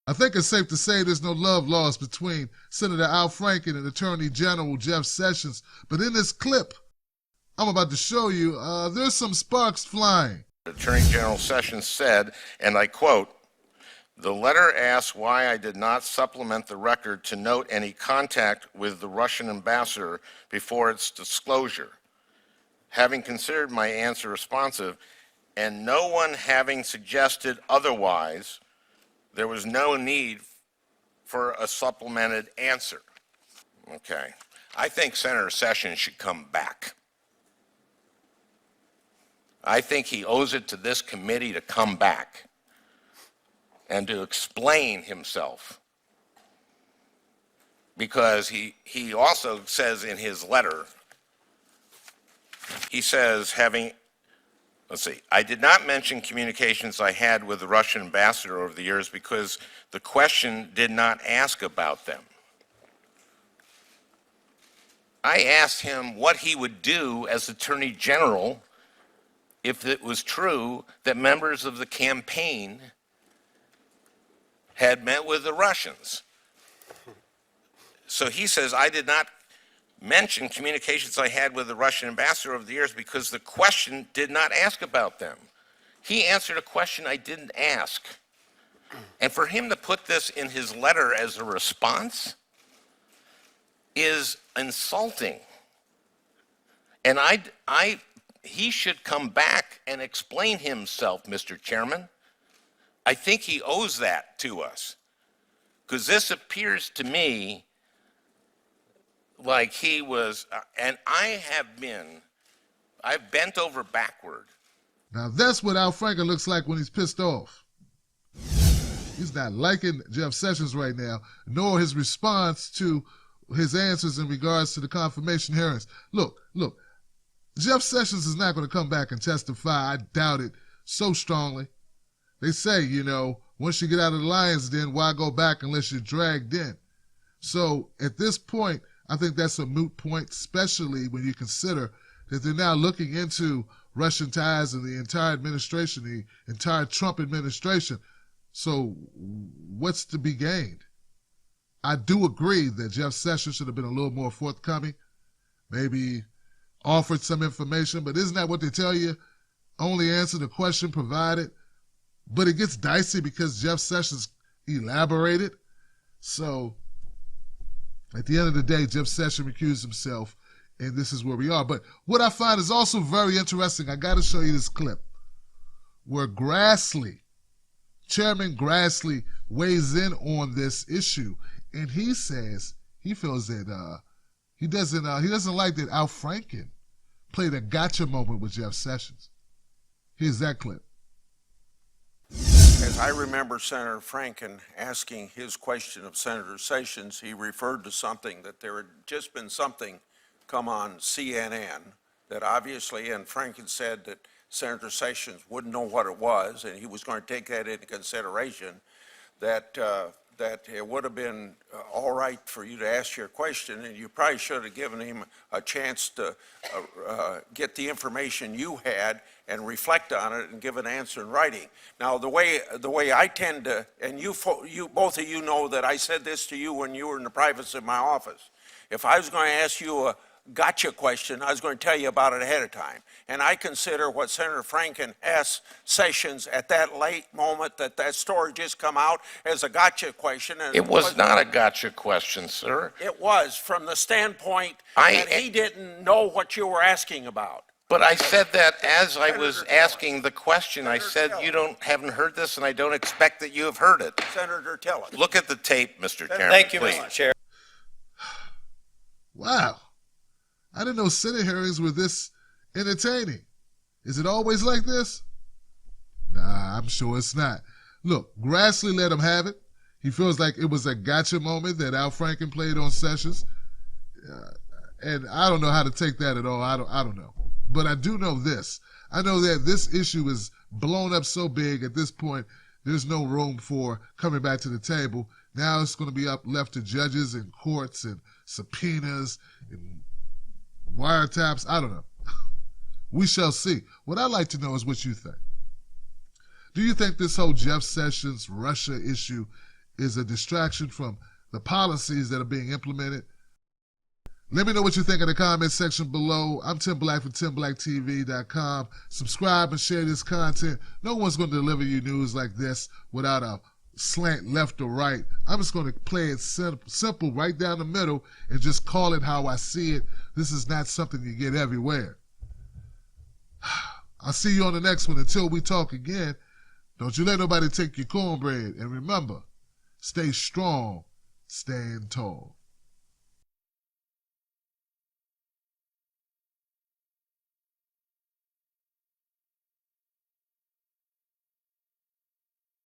I think it's safe to say there's no love lost between Senator Al Franken and Attorney General Jeff Sessions. But in this clip I'm about to show you, there's some sparks flying. Attorney General Sessions said, and I quote, "The letter asks why I did not supplement the record to note any contact with the Russian ambassador before its disclosure. Having considered my answer responsive, and no one having suggested otherwise, there was no need for a supplemented answer." Okay. I think Senator Sessions should come back. I think he owes it to this committee to come back and to explain himself. Because he also says in his letter, he says, I did not mention communications I had with the Russian ambassador over the years because the question did not ask about them. I asked him what he would do as Attorney General if it was true that members of the campaign had met with the Russians. So he says, I did not mention communications I had with the Russian ambassador over the years because the question did not ask about them. He answered a question I didn't ask. And for him to put this in his letter as a response is insulting. And he should come back and explain himself, Mr. Chairman. I think he owes that to us. Because this appears to me like he was, and I've bent over backward. Now that's what Al Franken looks like when he's pissed off. He's not liking Jeff Sessions right now, nor his response to his answers in regards to the confirmation hearings. Look, Jeff Sessions is not going to come back and testify. I doubt it so strongly. They say, once you get out of the lion's den, why go back unless you're dragged in? So at this point, I think that's a moot point, especially when you consider that they're now looking into Russian ties in the entire administration, the entire Trump administration. So what's to be gained? I do agree that Jeff Sessions should have been a little more forthcoming, maybe offered some information, but isn't that what they tell you? Only answer the question provided. But it gets dicey because Jeff Sessions elaborated. So at the end of the day, Jeff Sessions recused himself, and this is where we are. But what I find is also very interesting, I got to show you this clip, where Grassley, Chairman Grassley, weighs in on this issue, and he says he feels that he doesn't like that Al Franken played a gotcha moment with Jeff Sessions. Here's that clip. As I remember Senator Franken asking his question of Senator Sessions, he referred to something that there had just been something come on CNN that obviously, and Franken said that Senator Sessions wouldn't know what it was, and he was going to take that into consideration, that it would have been all right for you to ask your question, and you probably should have given him a chance to get the information you had and reflect on it and give an answer in writing. Now, the way I tend to, and you both of you know that I said this to you when you were in the privacy of my office. If I was going to ask you a gotcha question, I was going to tell you about it ahead of time. And I consider what Senator Franken asked Sessions at that late moment, that story just come out, as a gotcha question. And It was not a gotcha question, sir. It was, from the standpoint that he didn't know what you were asking about. But I said that as I was asking the question. I said you haven't heard this, and I don't expect that you have heard it. Senator, tell us. Look at the tape, Mr. Chairman. Thank you, please. Mr. Chair. Wow. I didn't know Senate hearings were this entertaining. Is it always like this? Nah, I'm sure it's not. Look, Grassley let him have it. He feels like it was a gotcha moment that Al Franken played on Sessions. And I don't know how to take that at all. I don't know. But I do know this. I know that this issue is blown up so big at this point, there's no room for coming back to the table. Now it's going to be left to judges and courts and subpoenas and wiretaps. I don't know. We shall see. What I'd like to know is what you think. Do you think this whole Jeff Sessions Russia issue is a distraction from the policies that are being implemented. Let me know what you think in the comment section below. I'm Tim Black from TimBlackTV.com. Subscribe and share this content. No one's going to deliver you news like this without a slant left or right. I'm just going to play it simple right down the middle and just call it how I see it. This is not something you get everywhere. I'll see you on the next one. Until we talk again, don't you let nobody take your cornbread. And remember, stay strong, stand tall.